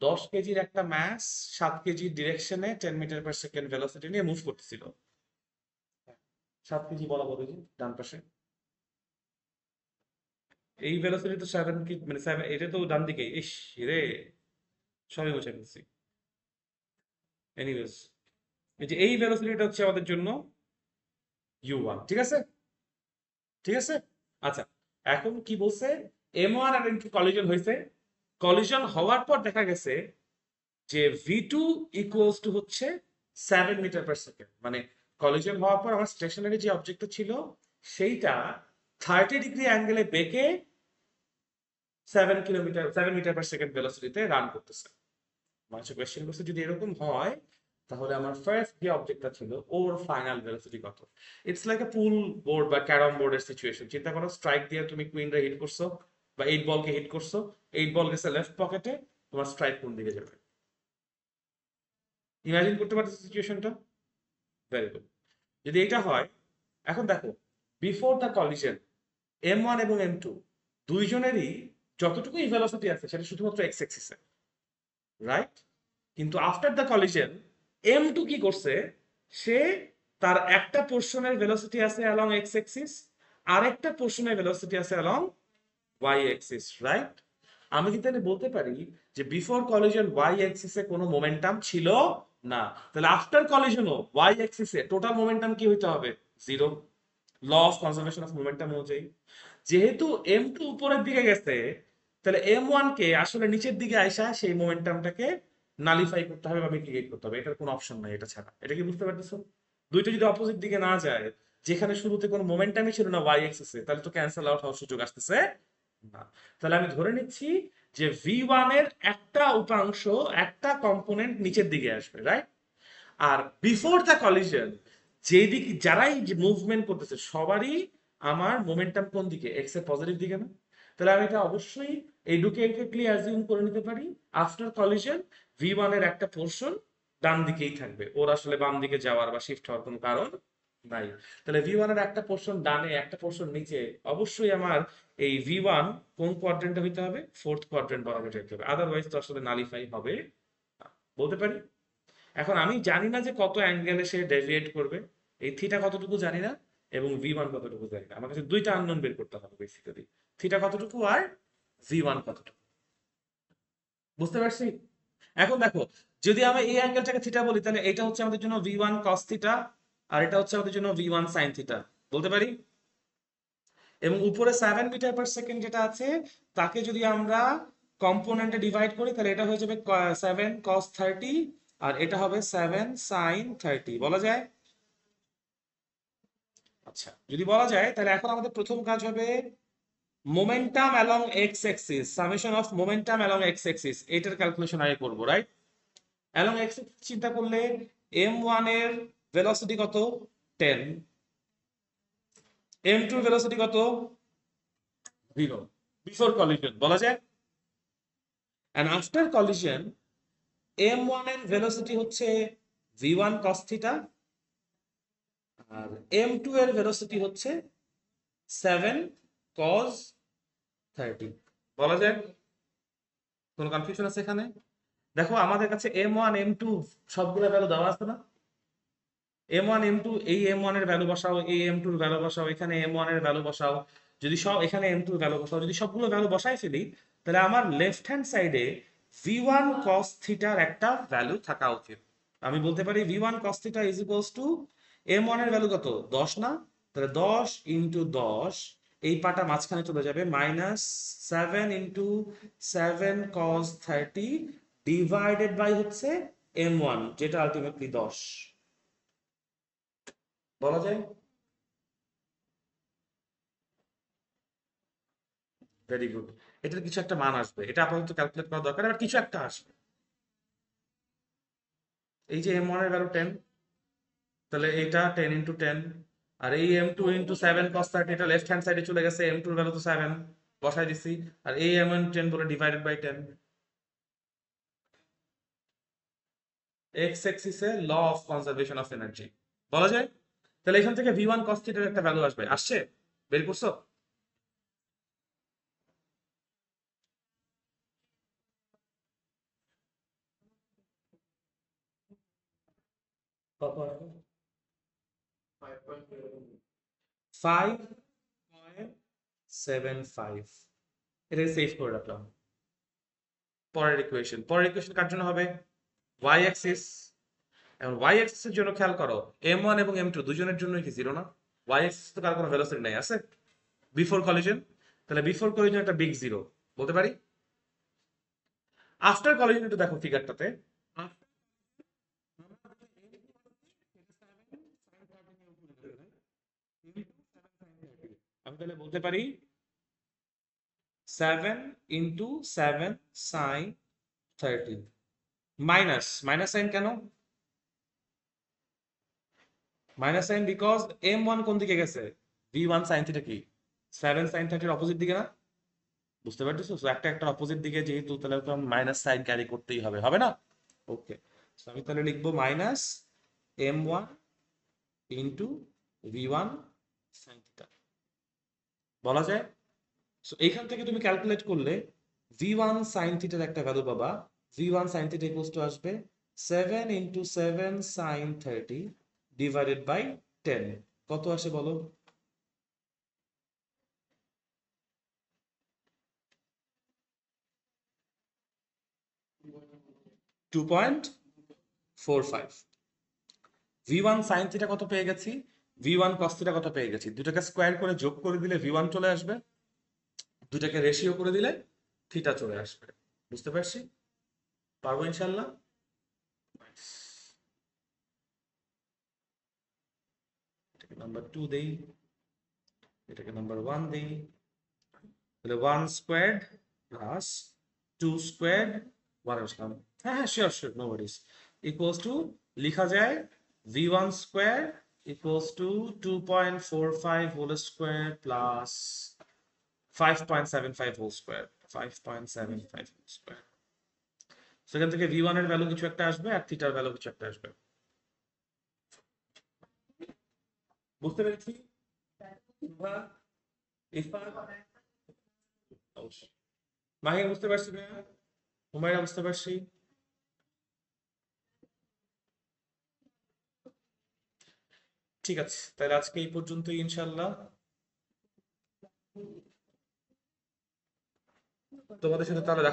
10 কেজির একটা ম্যাস 7 কেজির ডিরেকশনে 10 মিটার পার সেকেন্ড ভেলোসিটি নিয়ে মুভ করতেছিল। 7 কেজি বলা বলি যে ডান পাশে, এই ভেলোসিটি তো 7 কি মানে 7, এটা তো ডান দিকে। ইস রে, সবই মুছে ফেলছি। এনিওয়েজ, এই যে এই ভেলোসিটিটা হচ্ছে আমাদের জন্য U1। ঠিক আছে? ঠিক আছে? আচ্ছা, এখন কি বলছে? M1 আর M2 কলিশন হয়েছে। কলিশন হওয়ার পর দেখা গেছে যে V2 ইকুয়ালস টু হচ্ছে 7 মিটার পার সেকেন্ড। মানে কলিশন হওয়ার পর আমার স্টেশনারি যে অবজেক্টটা ছিল সেইটা 30 ডিগ্রি অ্যাঙ্গেলে বেঁকে 7 মিটার পার সেকেন্ড ভেলোসিটিতে রান করতেছে। মানুষ কোয়েশ্চেন করছে যদি এরকম হয় তাহলে আমার ফার্স্ট যে অবজেক্টটা ছিল ওর ফাইনাল ভেলোসিটি কত। It's like a pool board বা ক্যারম বোর্ডের সিচুয়েশন। চিন্তা করো, স্ট্রাইক দিয়ে তুমি কুইনরা হিট করছো বা 8 বলকে হিট করছো, 8 বল গেছে লেফট পকেটে, তোমার স্ট্রাইক কোন দিকে যাবে? ইমাজিন করতে পারছো সিচুয়েশনটা? Very good. যদি এটা হয়, এখন দেখো, বিফোর দ্য কলিশন M1 এবং M2 দুইজনেরই যতটুকুই ভেলোসিটি আছে সেটা শুধুমাত্র এক্স এক্সিসে, রাইট? কিন্তু আফটার দ্য কলিশন M2 কি করছে? সে তার একটা পোর্শনের ভেলোসিটি আছে অ্যালং এক্স এক্সিস, আরেকটা পোর্শনের ভেলোসিটি আছে অ্যালং ওয়াই এক্সিস, রাইট? আমি কি তাহলে বলতে পারি যে বিফোর কলিশন ওয়াই এক্সিসে কোনো মোমেন্টাম ছিল না, তাহলে আফটার কলিশনও ওয়াই এক্সিসে টোটাল মোমেন্টাম কি হইতে হবে? Zero. Law of conservation of momentum অনুযায়ী যেহেতু M2 উপরের দিকে গেছে, তাহলে M1 কে আসলে নিচের দিকে আইসা সেই মোমেন্টামটাকে নালিফাই করতে হবে বা মিটিগেট করতে হবে। এটার কোনো অপশন নাই এটা ছাড়া। এটা কি বুঝতে পারতেছো? দুইটা যদি অপোজিট দিকে না যায়, যেখানে শুরুতে কোনো মোমেন্টামই ছিল না ওয়াই এক্সিসে, তাহলে তো ক্যান্সেল আউট হওয়ার সুযোগ আসতেছে না। তাহলে আমি ধরে নিচ্ছি যে V1 এর একটা উপাংশ, একটা কম্পোনেন্ট নিচের দিকে আসবে, রাইট? আর বিফোর দ্য কলিশন যেই দিকে যারাই মুভমেন্ট করতেছে সবারই আমার মোমেন্টাম কোন দিকে? এক্স এর পজিটিভ দিকে না? তাহলে আমি এটা অবশ্যই এডুকেটেডলি অ্যাজিউম করে নিতে পারি আফটার কলিশন V1 এর একটা পোর্শন ডান দিকেই থাকবে, ওর আসলে বাম দিকে যাওয়ার বা শিফট হওয়ার কোনো কারণ নাই। তাহলে V1 এর একটা পোর্শন ডানে, একটা পোর্শন নিচে, অবশ্যই আমার এই V1 কোন কোয়াড্রেন্টে হইতে হবে? ফোর্থ কোয়াড্রেন্ট বরাবর যেতে হবে, আদারওয়াইজ তো আসলে নালিফাই হবে না। বলতে পারি? এখন আমি জানি না যে কত অ্যাঙ্গেলে সে ডেভিয়েট করবে, এই থিটা কতটুকু জানি না, এবং V1 কতটুকু জানি না। আমার কাছে দুইটা আননোন বের করতে হবে বেসিক্যালি, থিটা কতটুকু আর V1 কতটুকু। বুঝতে পারছি? এখন দেখো, যদি আমরা এই অ্যাঙ্গেলটাকে থিটা বলি, তাহলে এটা হচ্ছে আমাদের জন্য v1 cos থিটা, আর এটা হচ্ছে আমাদের জন্য v1 sin থিটা বলতে পারি। এবং উপরে 7 মিটার পার সেকেন্ড যেটা আছে, তাকে যদি আমরা কম্পোনেন্টে ডিভাইড করি, তাহলে এটা হয়ে যাবে 7 cos 30, আর এটা হবে 7 sin 30 বলা যায়। আচ্ছা, যদি বলা যায়, তাহলে এখন আমাদের প্রথম কাজ হবে momentum along x Axis, summation of momentum along x Axis, এটার ক্যালকুলেশন আগে করবো, রাইট? অ্যালং এক্স চিন্তা করলে m1 এর ভেলোসিটি কত? 10, m2 এর ভেলোসিটি কত? 0, বিফোর কলিশন বলা যায়। and after collision m1 এর ভেলোসিটি হচ্ছে v1 cos থিটা, আর m2 এর ভেলোসিটি হচ্ছে 7 cos 30 বলা যায়। কোনো কনফিউশন আছে এখানে? দেখো আমাদের কাছে m1 m2 সবগুলো ভ্যালু দেওয়া আছে না? m1 m2, এই m1 এর ভ্যালু বসাও, এই m2 এর ভ্যালু বসাও, এখানে m1 এর ভ্যালু বসাও, যদি সব এখানে m2 এর ভ্যালু বসাও, যদি সবগুলো ভ্যালু বসাই ফেলি, তাহলে আমার লেফট হ্যান্ড সাইডে v1 cos থিটার একটা ভ্যালু থাকা উচিত। আমি বলতে পারি v1 cos theta is equals two m1 এর ভ্যালু কত? 10 না? তাহলে 10 ইন্টু 10, এই পাটা মাঝখানে চলে যাবে, minus 7 into 7 cos 30 divided by হচ্ছে m1, যেটা আলটিমেটলি 10 বলা যায়। Very good. এটার কিছু একটা মান আসবে, এটা আপাতত ক্যালকুলেট করা দরকার, আর কিছু একটা আসবে। এই যে m1 এর ভ্যালু 10, তাহলে এটা 10 ইন্টু 10, আর এই m2 ইন্টু 7 cos 30, এটা লেফট হ্যান্ড সাইডে চলে গেছে, m2 এর ভ্যালু তো 7 বসাই দিছি, আর এই m1 10 বলে ডিভাইডেড বাই 10। এক্স এক্সিসে law of conservation of energy বলা যায়। তাহলে এখান থেকে v1 cos থিটার একটা ভ্যালু আসবে, আসছে? বের করছো? কত আসবে? 5.75। এটাকে সেভ করে রাখলাম। পরের ইকুয়েশন কার জন্য হবে? y Axis. এখন y অ্যাক্সিসের জন্য খেয়াল করো, m1 এবং m2 দুজনের জন্যই কি জিরো না? y অ্যাক্সিস তো কার কোনো ভেলোসিটি নাই, আছে? বিফোর কলিশন, তাহলে বিফোর কলিশন একটা বিগ জিরো বলতে পারি। আফটার কলিশন একটু দেখো ফিগারটাতে, আমি তাহলে বলতে পারি 7 into 7 sine 30, minus minus sine কেন? মাইনাস সাইন বিকজ m1 কোন দিকে গেছে? v1 সাইন থিটা কি 7 সাইন 30 এর অপোজিট দিকে না? বুঝতে পারতেছো? So একটা একটা অপোজিট দিকে যেহেতু, তাহলে তো মাইনাস সাইন ক্যারি করতেই হবে, হবে না? ওকে, সো আমি তাহলে লিখবো minus m1 into v1 sine theta বলা যায়। সো এইখান থেকে তুমি ক্যালকুলেট করলে v1 সাইন থিটার একটা ভ্যালু পাবা। v1 sine theta equals to আসবে 7 ইন্টু 7 সাইন 30 ডিভাইডেড বাই 10। কত আসে বলো? 2.45। v1 সাইন থিটা কত পেয়ে গেছি, v1 কস থিটা কত পেয়ে গেছি, দুটাকে স্কোয়ার করে যোগ করে দিলে v1 চলে আসবে, দুটাকে রেশিও করে দিলে থিটা চলে আসবে। বুঝতে পারছি? পারবো ইনশাল্লাহ। এটাকে নাম্বার 2 দেই, এটাকে নাম্বার 1 দেই, তাহলে 1 স্কোয়ার্ড প্লাস 2 স্কোয়ার্ড, 1 আসলাম, হ্যাঁ হ্যাঁ sure sure, no worries, equals to লিখা যায় v1 square equals to 2.45 whole square plus 5.75 whole square, 5.75 whole square. সেখান থেকে v1 এর ভ্যালু কিছু একটা আসবে, আর থিটার ভ্যালু কিছু একটা আসবে। বুঝতে পেরেছি? অবশ্যই। মাহির বুঝতে পারছি ভাইয়া, হুমায়রা বুঝতে পারছি। ঠিক আছে, তাহলে আজকে এই পর্যন্তই ইনশাল্লাহ। তোমাদের সাথে তাহলে